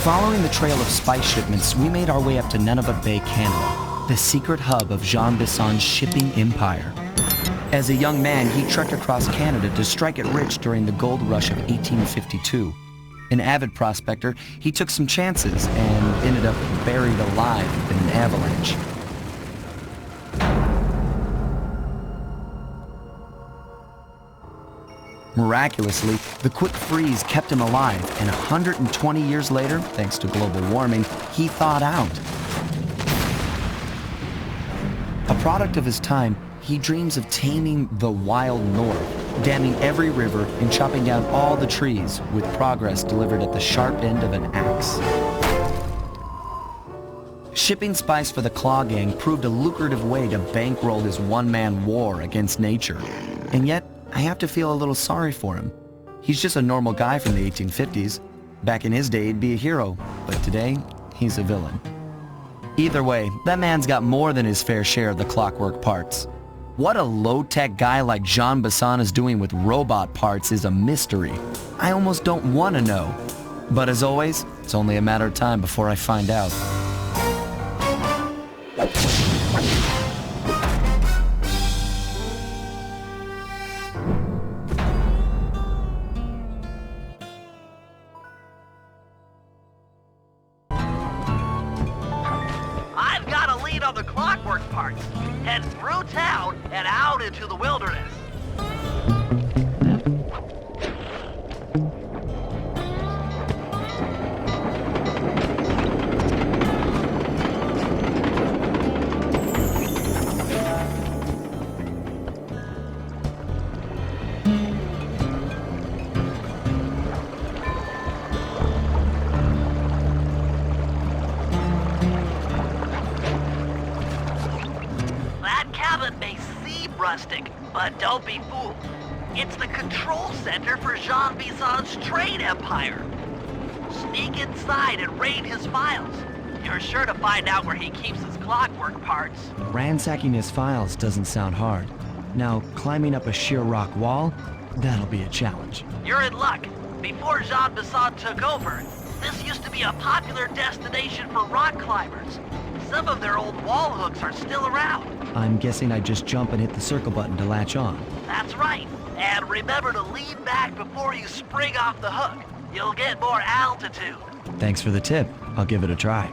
Following the trail of spice shipments, we made our way up to Nunavut Bay, Canada, the secret hub of Jean Bisson's shipping empire. As a young man, he trekked across Canada to strike it rich during the gold rush of 1852. An avid prospector, he took some chances and ended up buried alive in an avalanche. Miraculously, the quick freeze kept him alive, and 120 years later, thanks to global warming, he thawed out. A product of his time, he dreams of taming the wild north, damming every river and chopping down all the trees, with progress delivered at the sharp end of an axe. Shipping spice for the Claw Gang proved a lucrative way to bankroll his one-man war against nature. And yet, I have to feel a little sorry for him. He's just a normal guy from the 1850s. Back in his day, he'd be a hero, but today, he's a villain. Either way, that man's got more than his fair share of the clockwork parts. What a low-tech guy like Jean Bisson is doing with robot parts is a mystery. I almost don't want to know. But as always, it's only a matter of time before I find out. On the clockwork parts, head through town and out into the wilderness. Rustic, but don't be fooled. It's the control center for Jean Bisson's trade empire. Sneak inside and raid his files. You're sure to find out where he keeps his clockwork parts. Ransacking his files doesn't sound hard. Now, climbing up a sheer rock wall, that'll be a challenge. You're in luck. Before Jean Bisson took over, this used to be a popular destination for rock climbers. Some of their old wall hooks are still around. I'm guessing I just jump and hit the circle button to latch on. That's right. And remember to lean back before you spring off the hook. You'll get more altitude. Thanks for the tip. I'll give it a try.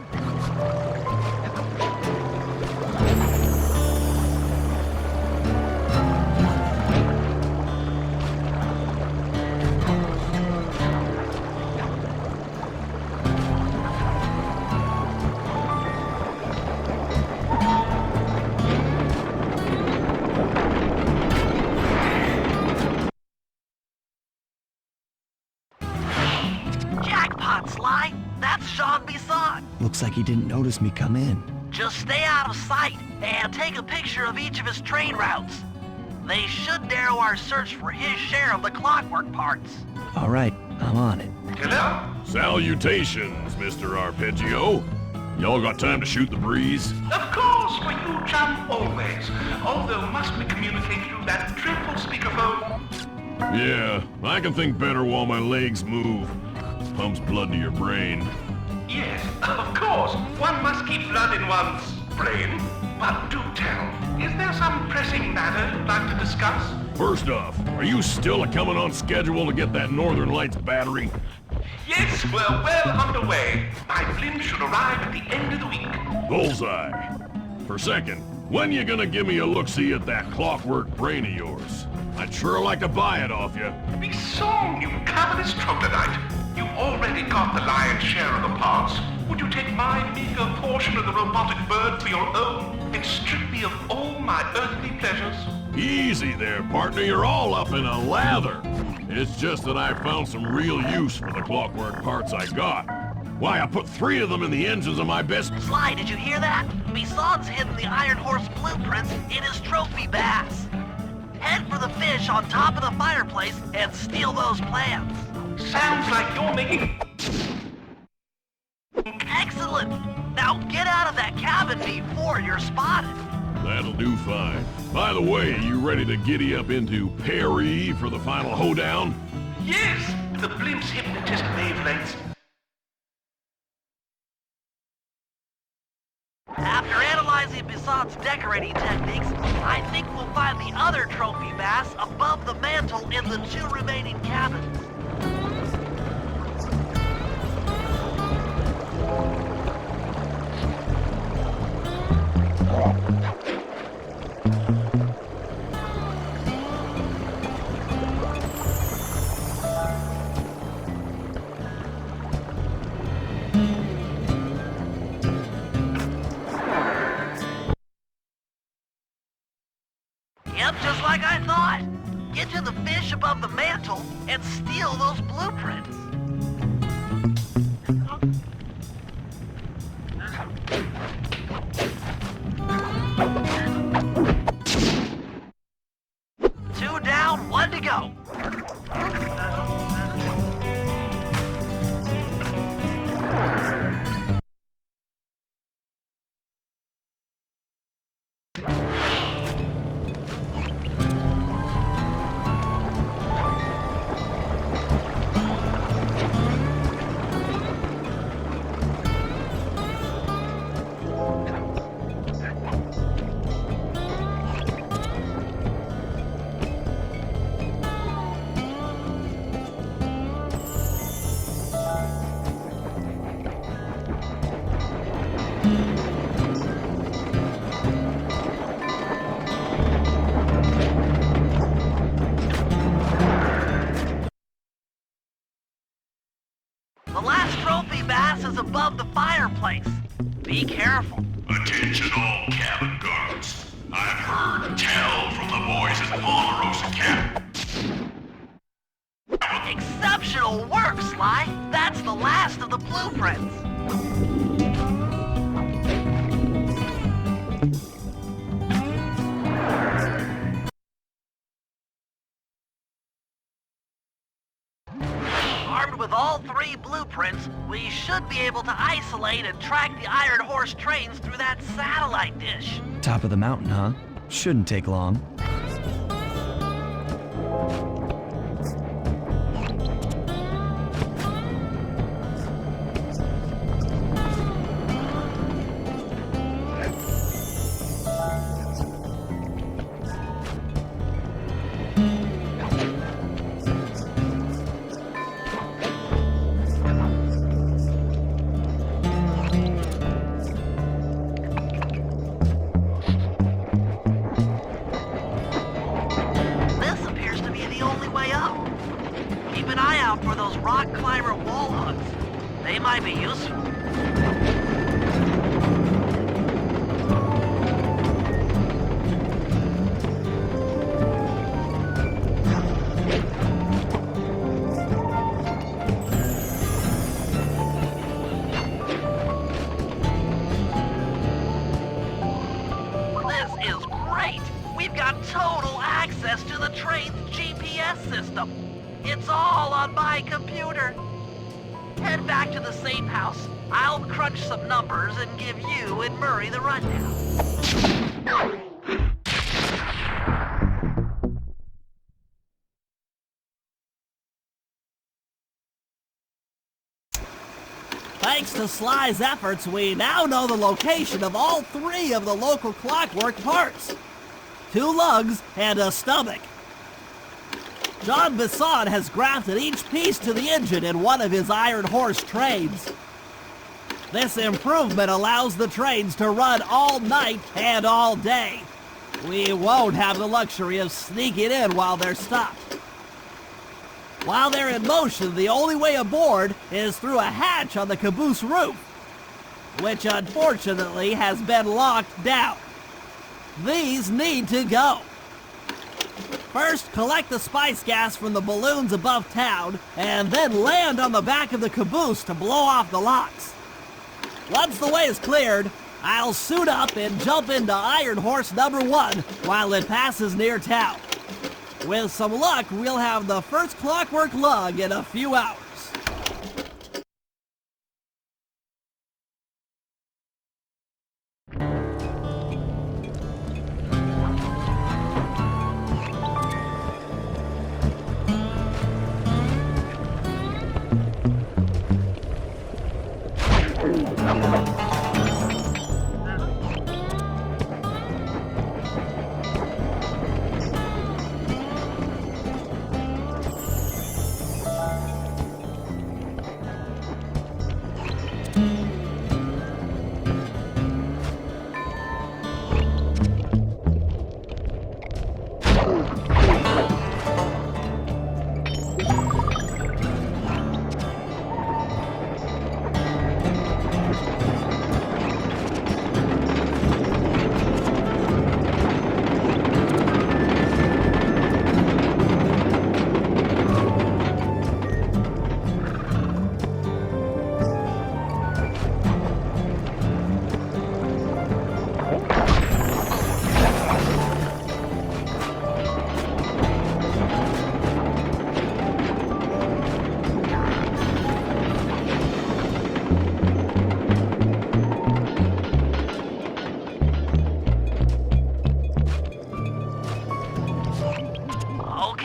Sly, that's Jean Bisson. Looks like he didn't notice me come in. Just stay out of sight and take a picture of each of his train routes. They should narrow our search for his share of the clockwork parts. All right, I'm on it. Hello? Salutations, Mr. Arpeggio. Y'all got time to shoot the breeze? Of course, for you, chum, always. Although must we communicate through that dreadful speakerphone? Yeah, I can think better while my legs move. Pumps blood to your brain. Yes, of course. One must keep blood in one's brain. But do tell, is there some pressing matter you'd like to discuss? First off, are you still a-coming on schedule to get that Northern Lights battery? Yes, we're well underway. My blimp should arrive at the end of the week. Bullseye. For second, when you gonna give me a look-see at that clockwork brain of yours? I'd sure like to buy it off you. Be song, you cavernous troglodyte. You've already got the lion's share of the parts. Would you take my meager portion of the robotic bird for your own and strip me of all my earthly pleasures? Easy there, partner. You're all up in a lather. It's just that I found some real use for the clockwork parts I got. Why, I put 3 of them in the engines of my best... Sly, did you hear that? Bisson's hidden the Iron Horse blueprints in his trophy bass. Head for the fish on top of the fireplace and steal those plans. Sounds like you're making... Excellent! Now get out of that cabin before you're spotted. That'll do fine. By the way, you ready to giddy up into Paris for the final hoedown? Yes! The blimp's hypnotist wavelengths Bison's decorating techniques, I think we'll find the other trophy bass above the mantle in the 2 remaining cabins. Yep, just like I thought. Get to the fish above the mantle and steal those blueprints. Two down, 1 to go. The last trophy bass is above the fireplace. Be careful. Attention all cabin guards. I've heard tell from the boys at Ponderosa Cabin. Exceptional work, Sly. That's the last of the blueprints. Armed with all 3 blueprints, we should be able to isolate and track the Iron Horse trains through that satellite dish. Top of the mountain, huh? Shouldn't take long. Keep an eye out for those rock climber wall hooks. They might be useful. This is great! We've got total access to the train's GPS system. It's all on my computer. Head back to the safe house. I'll crunch some numbers and give you and Murray the rundown. Thanks to Sly's efforts, we now know the location of all 3 of the local clockwork parts. 2 lugs and a stomach. John Bison has grafted each piece to the engine in one of his Iron Horse trains. This improvement allows the trains to run all night and all day. We won't have the luxury of sneaking in while they're stopped. While they're in motion, the only way aboard is through a hatch on the caboose roof, which unfortunately has been locked down. These need to go. First, collect the spice gas from the balloons above town, and then land on the back of the caboose to blow off the locks. Once the way is cleared, I'll suit up and jump into Iron Horse number 1 while it passes near town. With some luck, we'll have the first clockwork lug in a few hours.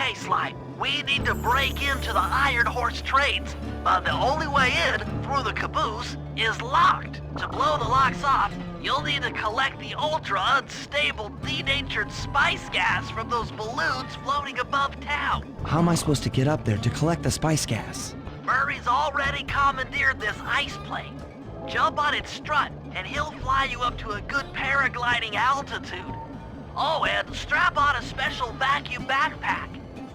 Okay, Sly, we need to break into the Iron Horse trades, but the only way in, through the caboose, is locked. To blow the locks off, you'll need to collect the ultra-unstable, denatured spice gas from those balloons floating above town. How am I supposed to get up there to collect the spice gas? Murray's already commandeered this ice plane. Jump on its strut, and he'll fly you up to a good paragliding altitude. Oh, and strap on a special vacuum backpack.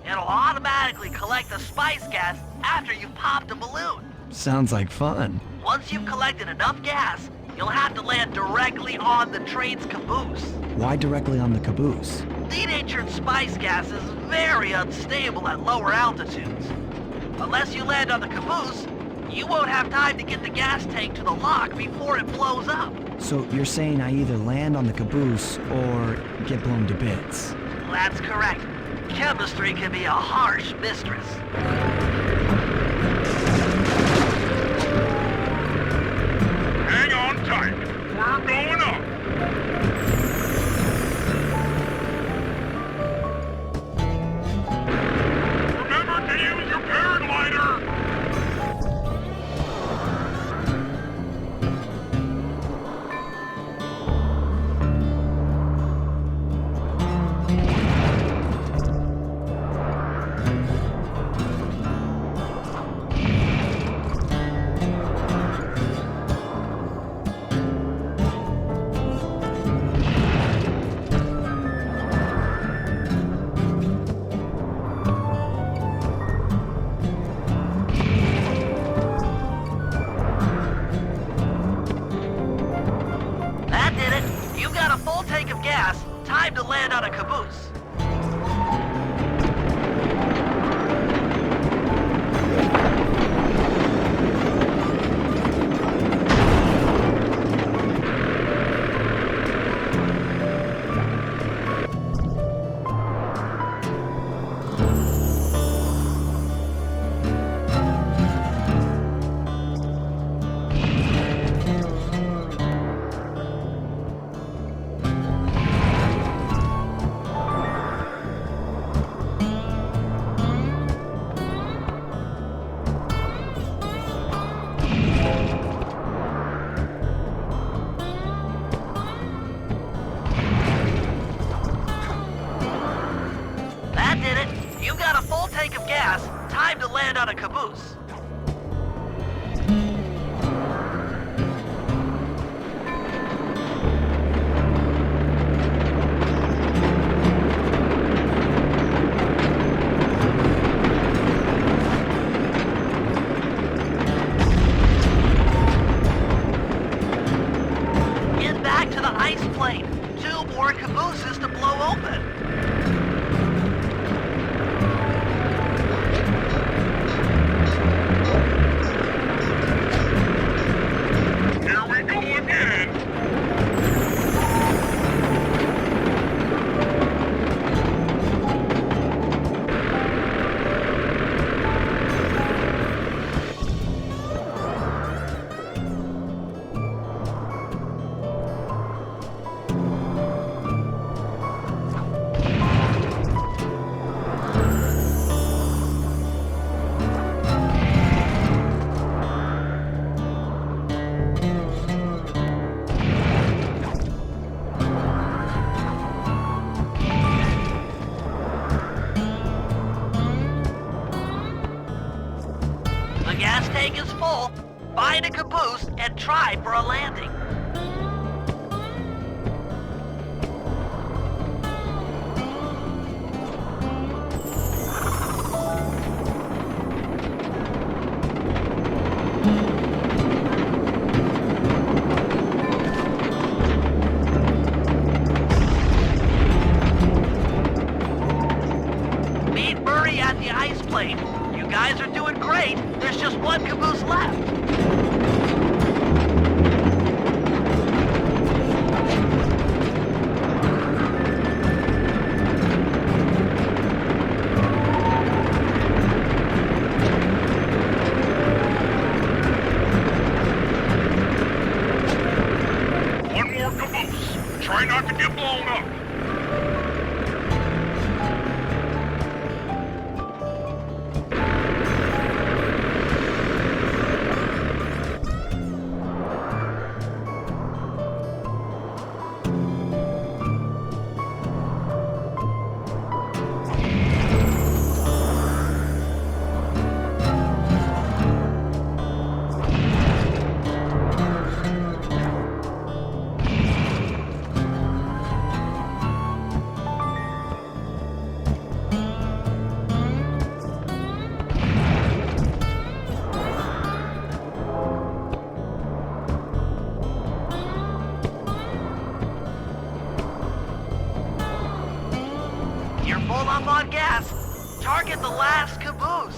It'll automatically collect the spice gas after you've popped a balloon. Sounds like fun. Once you've collected enough gas, you'll have to land directly on the train's caboose. Why directly on the caboose? Denatured spice gas is very unstable at lower altitudes. Unless you land on the caboose, you won't have time to get the gas tank to the lock before it blows up. So you're saying I either land on the caboose or get blown to bits? That's correct. Chemistry can be a harsh mistress. Hang on tight. We're going up. Remember to use your paraglider. That did it. You've got a full tank of gas. Time to land on a caboose. That did it. You've got a full tank of gas. Time to land on a caboose. Get back to the ice plane. 2 more cabooses to blow open. Here we go again. The gas tank is full. Find a caboose and try for a landing. Meet Murray at the ice plane. You guys are doing great. There's just one caboose left. One more caboose. Try not to get blown up. You're full up on gas. Target the last caboose.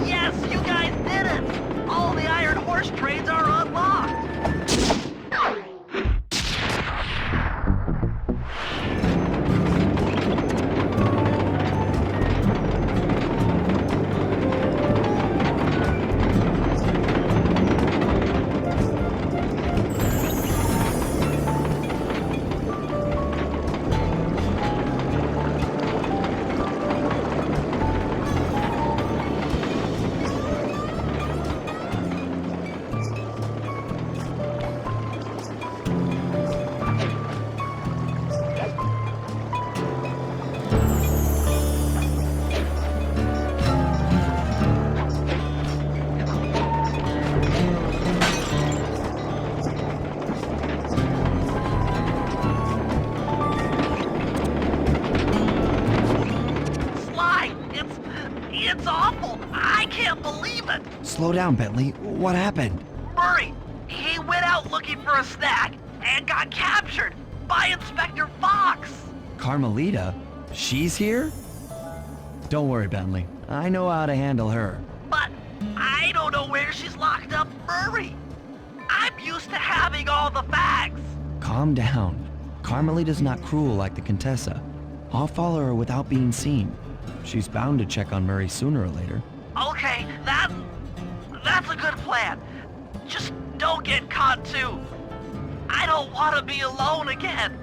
Yes, you guys did it! All the iron horse trades are unlocked! Sly, it's awful. I can't believe it. Slow down, Bentley. What happened? Murray, he went out looking for a snack and got captured by Inspector Fox. Carmelita? She's here? Don't worry, Bentley. I know how to handle her. But I don't know where she's locked up, Murray. I'm used to having all the facts. Calm down. Carmelita's not cruel like the Contessa. I'll follow her without being seen. She's bound to check on Murray sooner or later. Okay, that's a good plan. Just don't get caught too. I don't want to be alone again.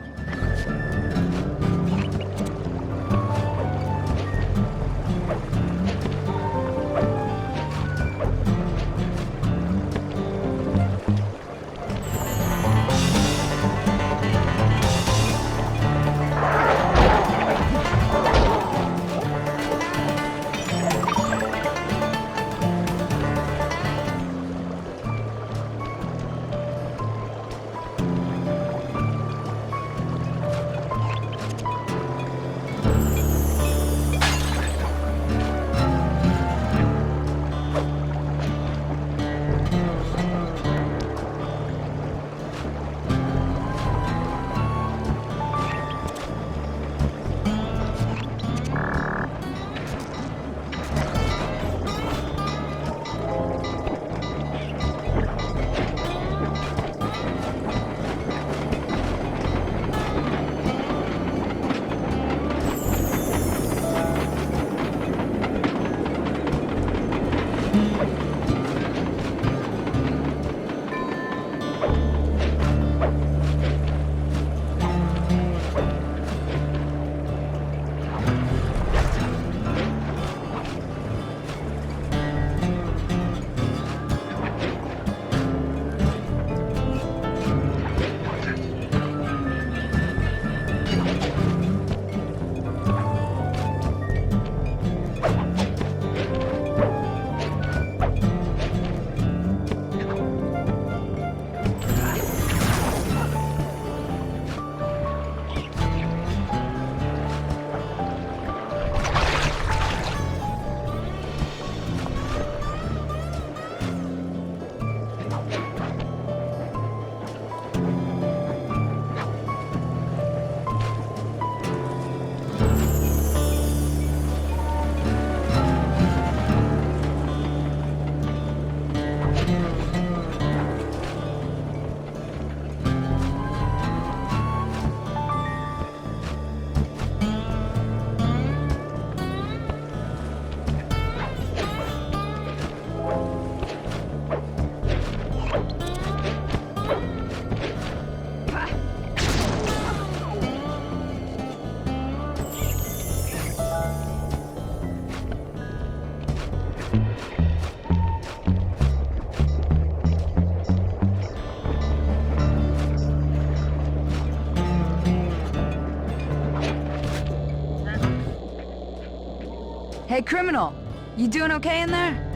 Hey, criminal! You doing okay in there?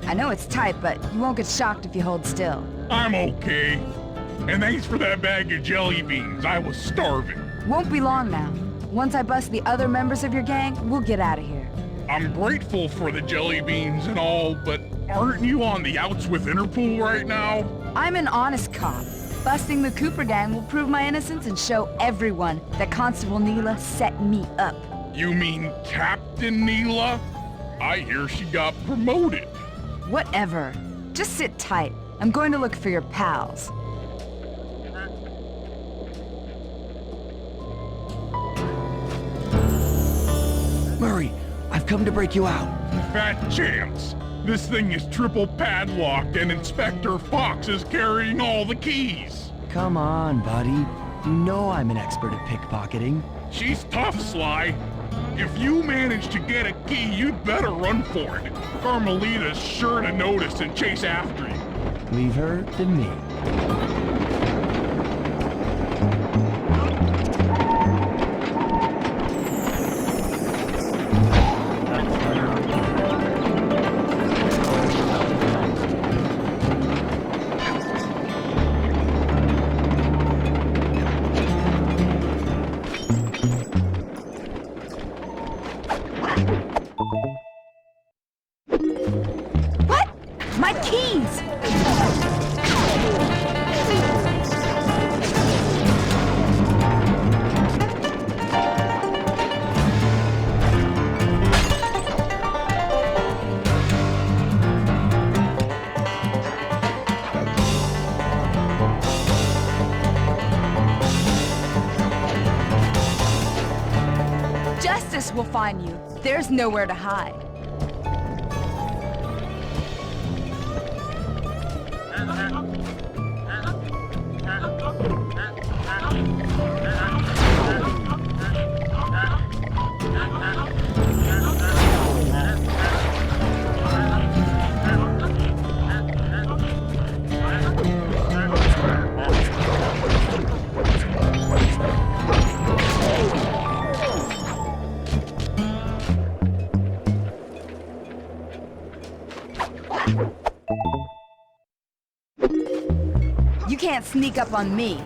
I know it's tight, but you won't get shocked if you hold still. I'm okay. And thanks for that bag of jelly beans. I was starving. Won't be long now. Once I bust the other members of your gang, we'll get out of here. I'm grateful for the jelly beans and all, but aren't you on the outs with Interpol right now? I'm an honest cop. Busting the Cooper gang will prove my innocence and show everyone that Constable Neela set me up. You mean Captain Neela? I hear she got promoted. Whatever. Just sit tight. I'm going to look for your pals. Murray, I've come to break you out. Fat chance. This thing is triple padlocked and Inspector Fox is carrying all the keys. Come on, buddy. You know I'm an expert at pickpocketing. She's tough, Sly. If you manage to get a key, you'd better run for it. Carmelita's sure to notice and chase after you. Leave her to me. What? My keys! Justice will find you. There's nowhere to hide. You can't sneak up on me.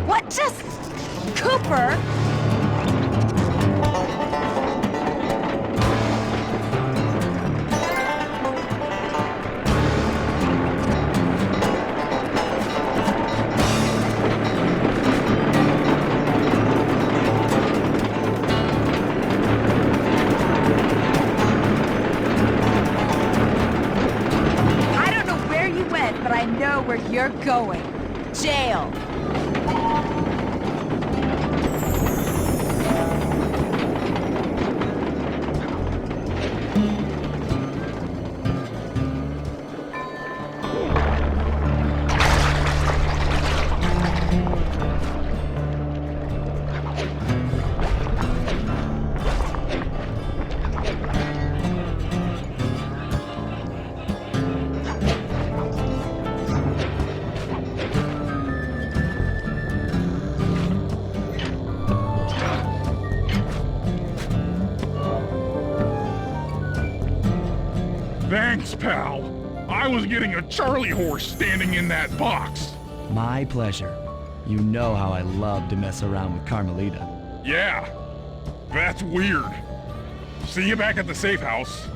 What just... Cooper? I don't know where you went, but I know where you're going. Jail. Thanks, pal. I was getting a Charlie horse standing in that box. My pleasure. You know how I love to mess around with Carmelita. Yeah, that's weird. See you back at the safe house.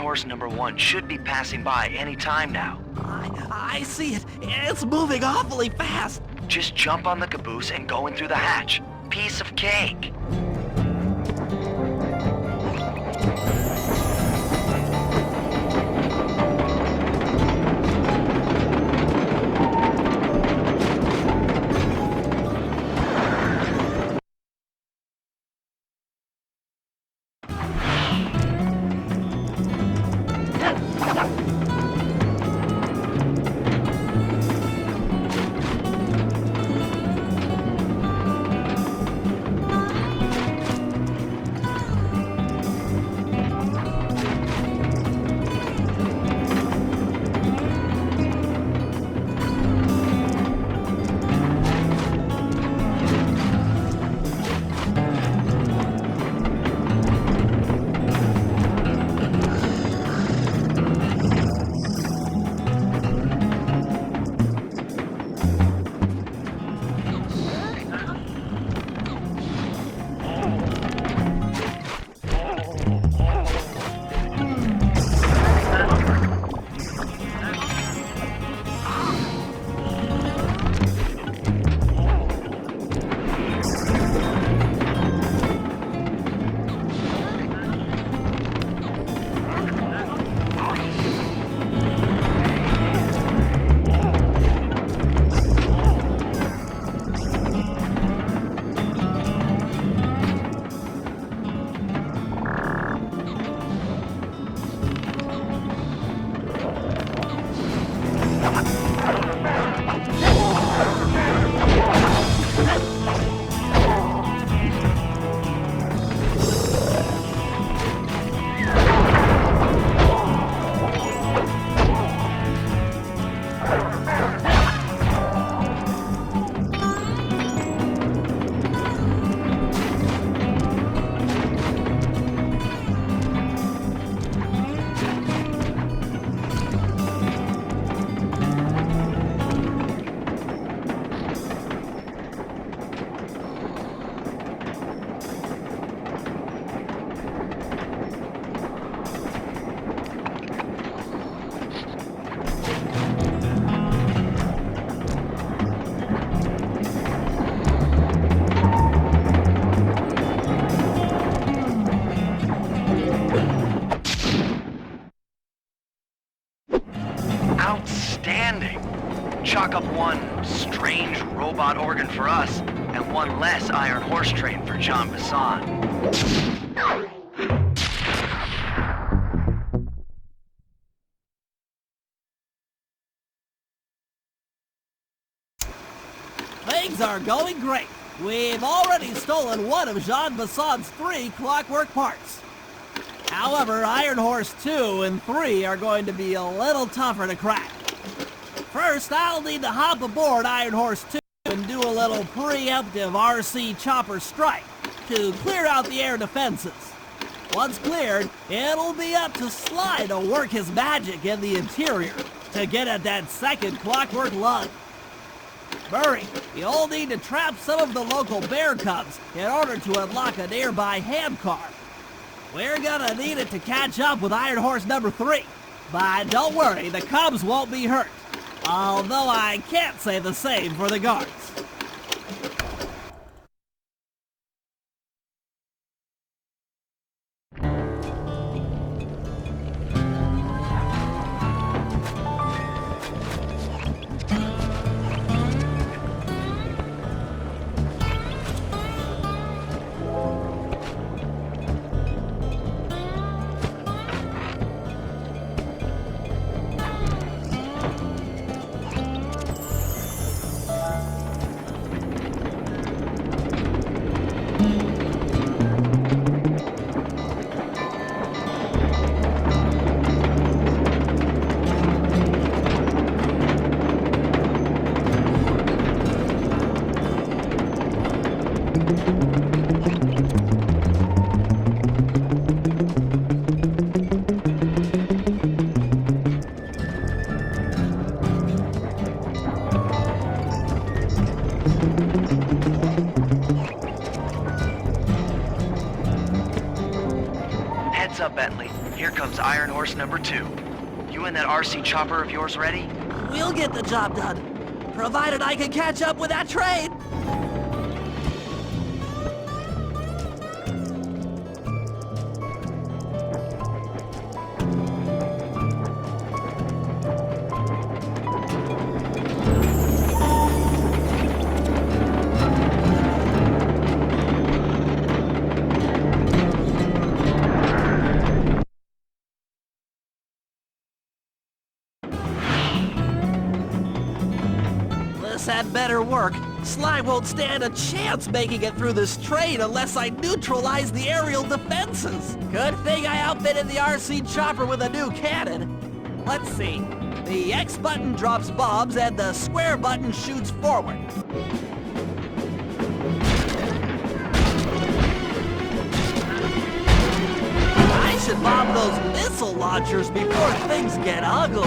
Horse number 1 should be passing by any time now. I see it. It's moving awfully fast. Just jump on the caboose and go in through the hatch. Piece of cake. Outstanding! Chalk up one strange robot organ for us, and one less Iron Horse train for Jean Bisson. Things are going great. We've already stolen one of Jean Bisson's 3 clockwork parts. However, Iron Horse 2 and 3 are going to be a little tougher to crack. First, I'll need to hop aboard Iron Horse 2 and do a little preemptive RC chopper strike to clear out the air defenses. Once cleared, it'll be up to Sly to work his magic in the interior to get at that second clockwork lug. Murray, you'll need to trap some of the local bear cubs in order to unlock a nearby hand car. We're gonna need it to catch up with Iron Horse number 3. But don't worry, the cubs won't be hurt. Although I can't say the same for the guards. Heads up, Bentley. Here comes Iron Horse number 2. You and that RC chopper of yours ready? We'll get the job done, provided I can catch up with that train. Had better work. Sly won't stand a chance making it through this train unless I neutralize the aerial defenses. Good thing I outfitted the RC chopper with a new cannon. Let's see. The X button drops bombs and the square button shoots forward. I should bomb those missile launchers before things get ugly.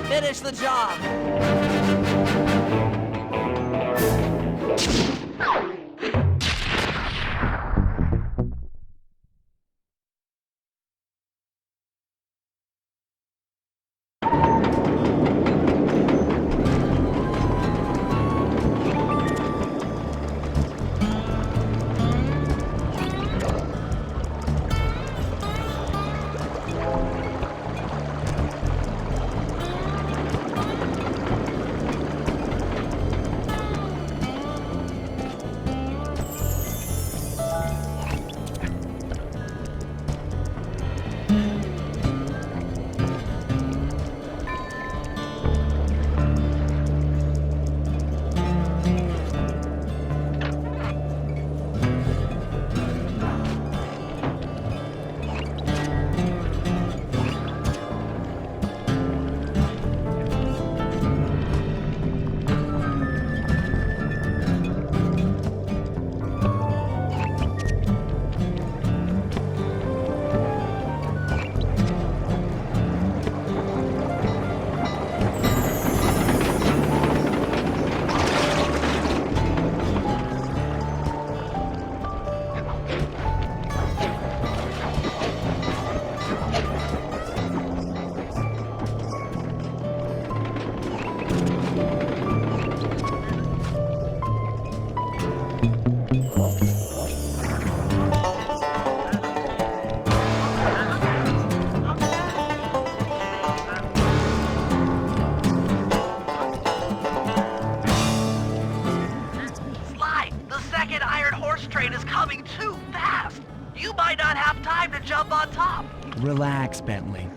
Finish the job. Relax, Bentley.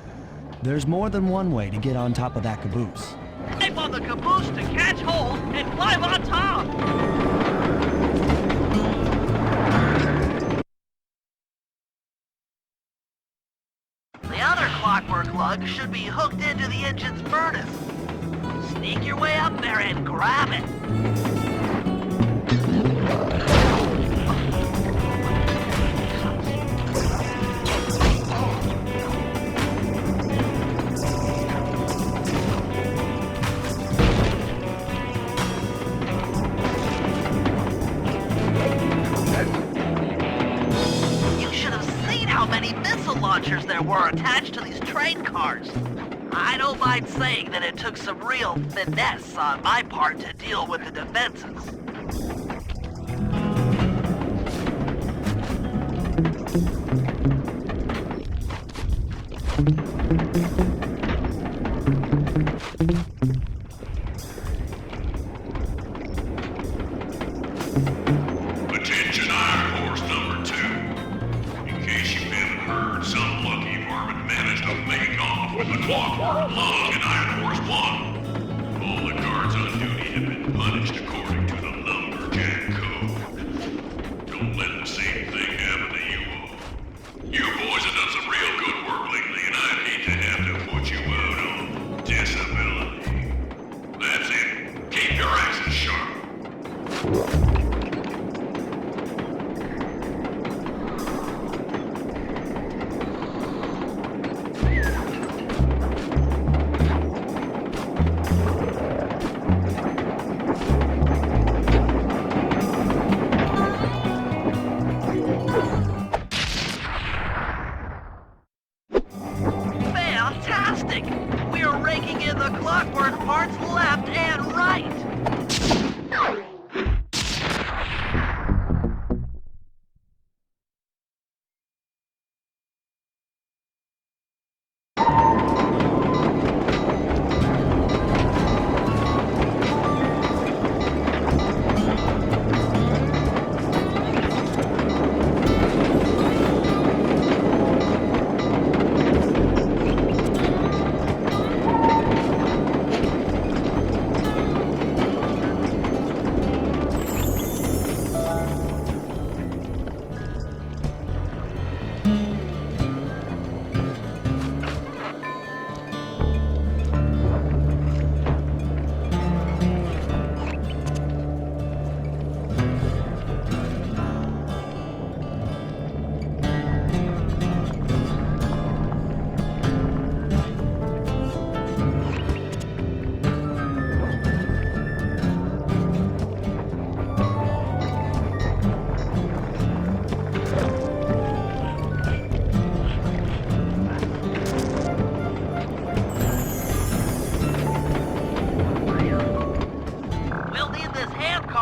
There's more than one way to get on top of that caboose. Climb on the caboose to catch hold and climb on top! The other clockwork lug should be hooked into the engine's furnace. Sneak your way up there and grab it. Launchers there were attached to these train cars. I don't mind saying that it took some real finesse on my part to deal with the defenses. Attention Iron Horse number 2. In case you haven't heard, some lucky varmint managed to make off with the clockwork lug in Iron Horse 1. All the guards on duty have been punished according to the Lumberjack Code. Don't let the same thing happen to you all. You boys have done some real good work lately, and I'd hate to have to put you out on disability. That's it. Keep your axes sharp. Fantastic! We're raking in the clockwork parts left and right!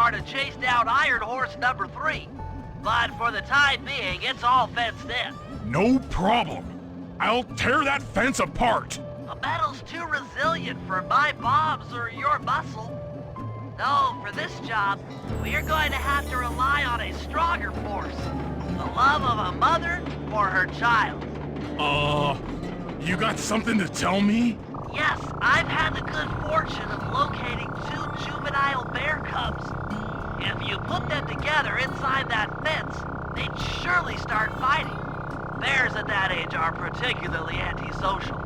To chase down Iron Horse number 3. But for the time being, it's all fenced in. No problem. I'll tear that fence apart. The metal's too resilient for my bombs or your muscle. No, for this job, we're going to have to rely on a stronger force. The love of a mother or her child. You got something to tell me? Yes, I've had the good fortune of locating 2 juvenile bear cubs. If you put them together inside that fence, they'd surely start fighting. Bears at that age are particularly antisocial.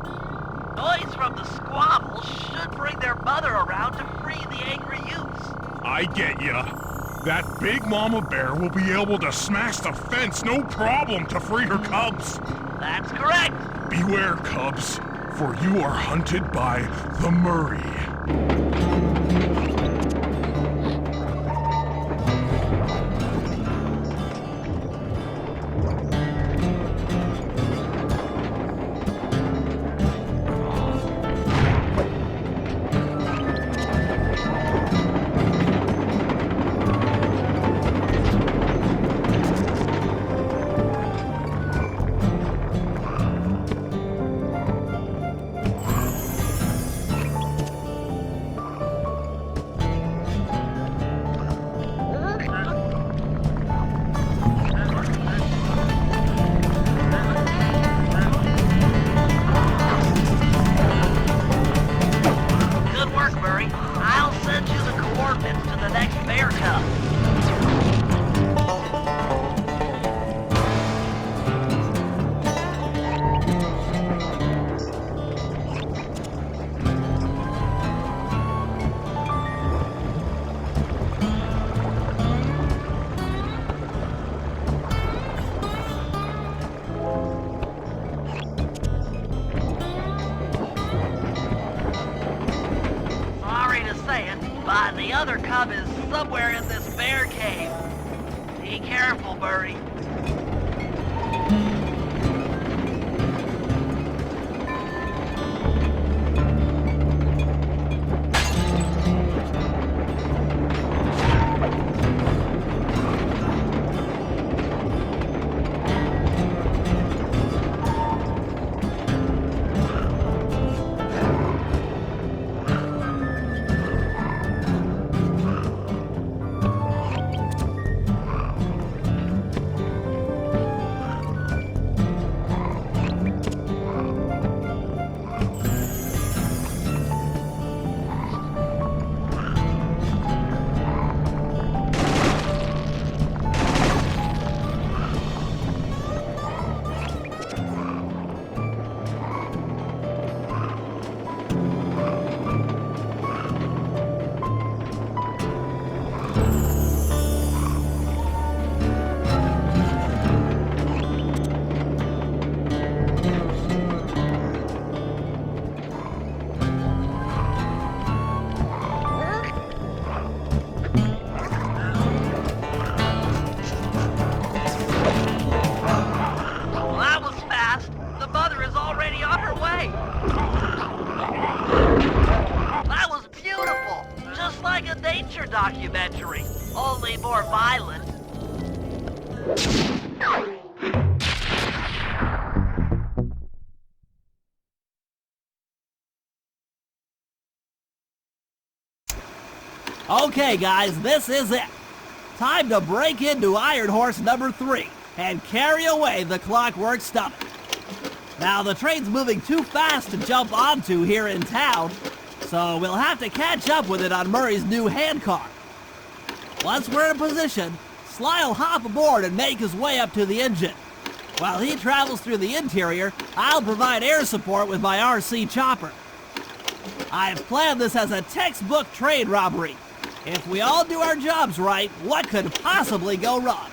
Noise from the squabble should bring their mother around to free the angry youths. I get ya. That big mama bear will be able to smash the fence no problem to free her cubs. That's correct. Beware, cubs, for you are hunted by the Murray. but the other cub is somewhere in this bear cave. Be careful, Murray. Documentary, only more violent. Okay, guys, this is it. Time to break into Iron Horse number 3 and carry away the Clockwork Stomach. Now, the train's moving too fast to jump onto here in town, so we'll have to catch up with it on Murray's new handcar. Once we're in position, Sly will hop aboard and make his way up to the engine. While he travels through the interior, I'll provide air support with my RC chopper. I've planned this as a textbook train robbery. If we all do our jobs right, what could possibly go wrong?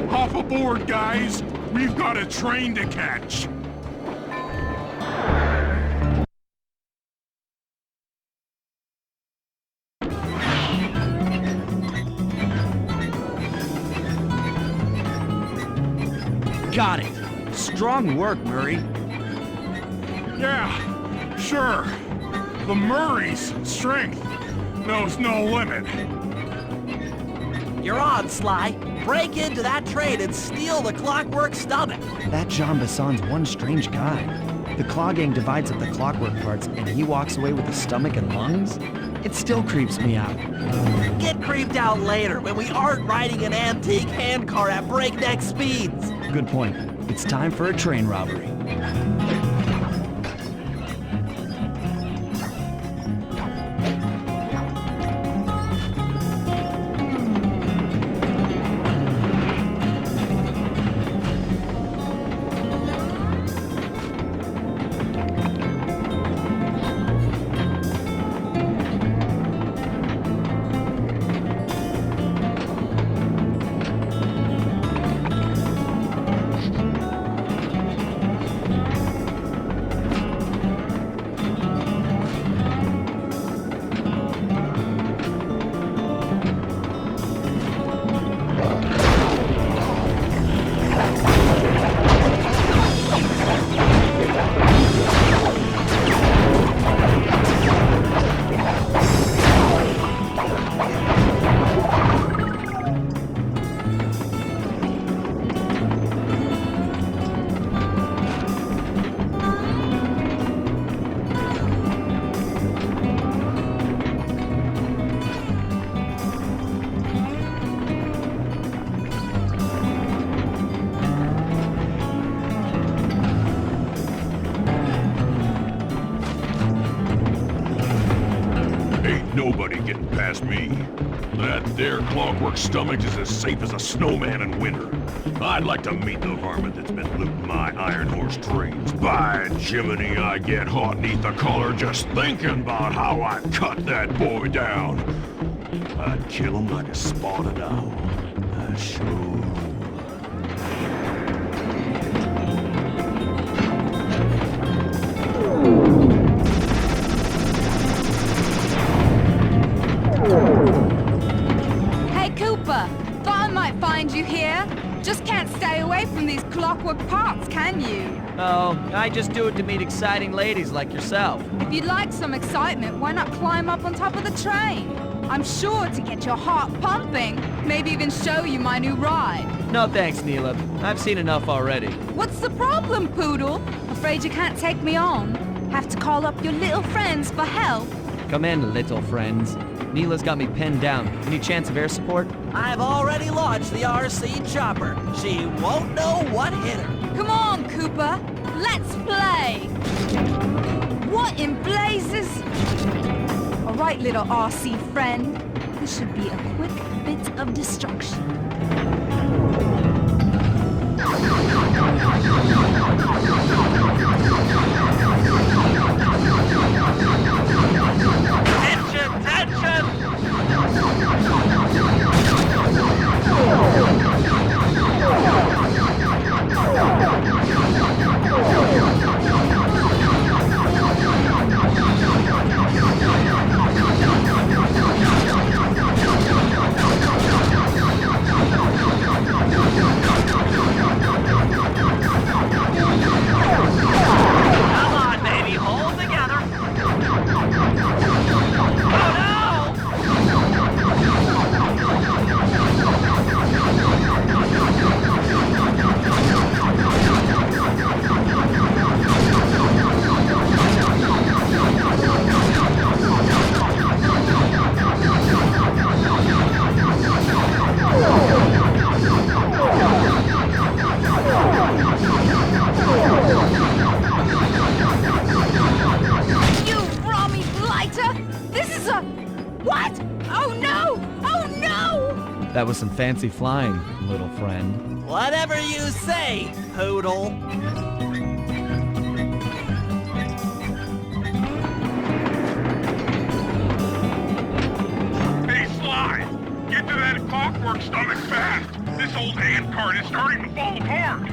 Hop aboard, guys. We've got a train to catch. Got it. Strong work, Murray. Yeah, sure. The Murray's strength knows no limit. You're on, Sly. Break into that train and steal the Clockwork Stomach. That Jean Basson's one strange guy. The Claw Gang divides up the clockwork parts and he walks away with the stomach and lungs? It still creeps me out. Get creeped out later when we aren't riding an antique handcar at breakneck speeds. Good point. It's time for a train robbery. Ain't nobody getting past me. That there clockwork stomach is as safe as a snowman in winter. I'd like to meet the varmint that's been looting my Iron Horse trains. By Jiminy, I get hot neath the collar just thinking about how I cut that boy down. I'd kill him like a spotted owl. I sure. Hey, Cooper! Thought I might find you here. Just can't stay away from these clockwork parts, can you? Oh, I just do it to meet exciting ladies like yourself. If you'd like some excitement, why not climb up on top of the train? I'm sure to get your heart pumping. Maybe even show you my new ride. No thanks, Neela. I've seen enough already. What's the problem, Poodle? Afraid you can't take me on? Have to call up your little friends for help? Come in, little friends. Neela's got me pinned down. Any chance of air support? I've already launched the RC chopper. She won't know what hit her. Come on, Cooper. Let's play. What in blazes? All right, little RC friend. This should be a quick bit of destruction. Tension, tension! Come on, baby, hold together. Oh no! You Romy blighter! This is a... What? Oh no! Oh no! That was some fancy flying, little friend. Whatever you say, Poodle. Hey, Sly! Get to that clockwork stomach fast! This old ant cart is starting to fall apart!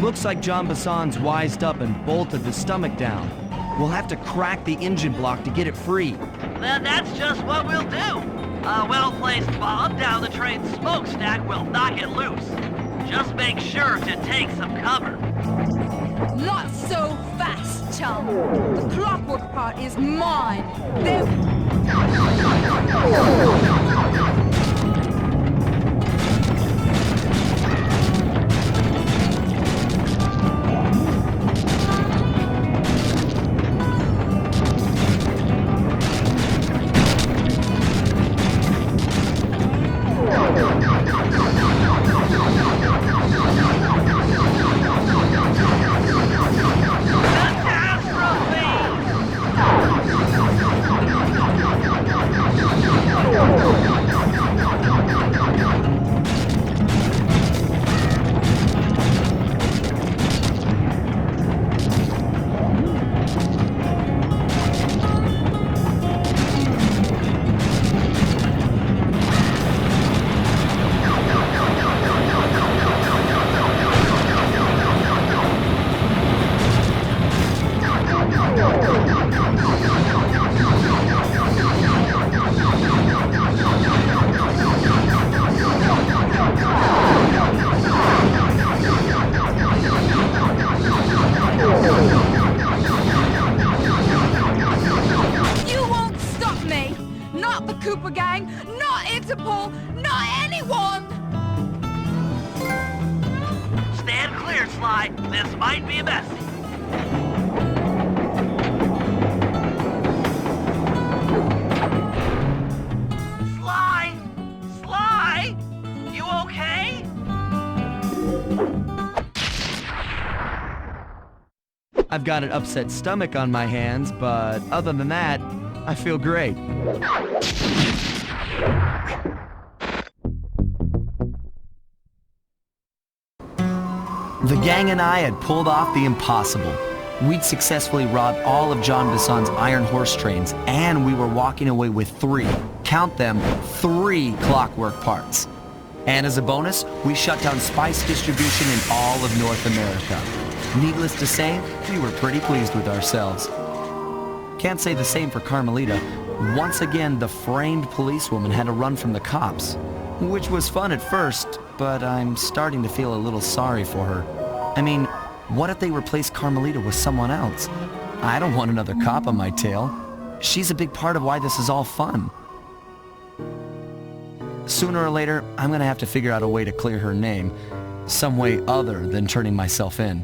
Looks like John Bassan's wised up and bolted the stomach down. We'll have to crack the engine block to get it free. Then that's just what we'll do. A well-placed bomb down the train's smokestack will knock it loose. Just make sure to take some cover. Not so fast, chum. The clockwork part is mine. There... Cooper gang, not Interpol, not anyone! Stand clear, Sly. This might be messy. Sly! Sly! You okay? I've got an upset stomach on my hands, but other than that, I feel great. The gang and I had pulled off the impossible. We'd successfully robbed all of John Bisson's iron horse trains, and we were walking away with 3, count them, 3 clockwork parts. And as a bonus, we shut down spice distribution in all of North America. Needless to say, we were pretty pleased with ourselves. Can't say the same for Carmelita. Once again, the framed policewoman had to run from the cops, which was fun at first, but I'm starting to feel a little sorry for her. I mean, what if they replace Carmelita with someone else? I don't want another cop on my tail. She's a big part of why this is all fun. Sooner or later, I'm gonna have to figure out a way to clear her name, some way other than turning myself in.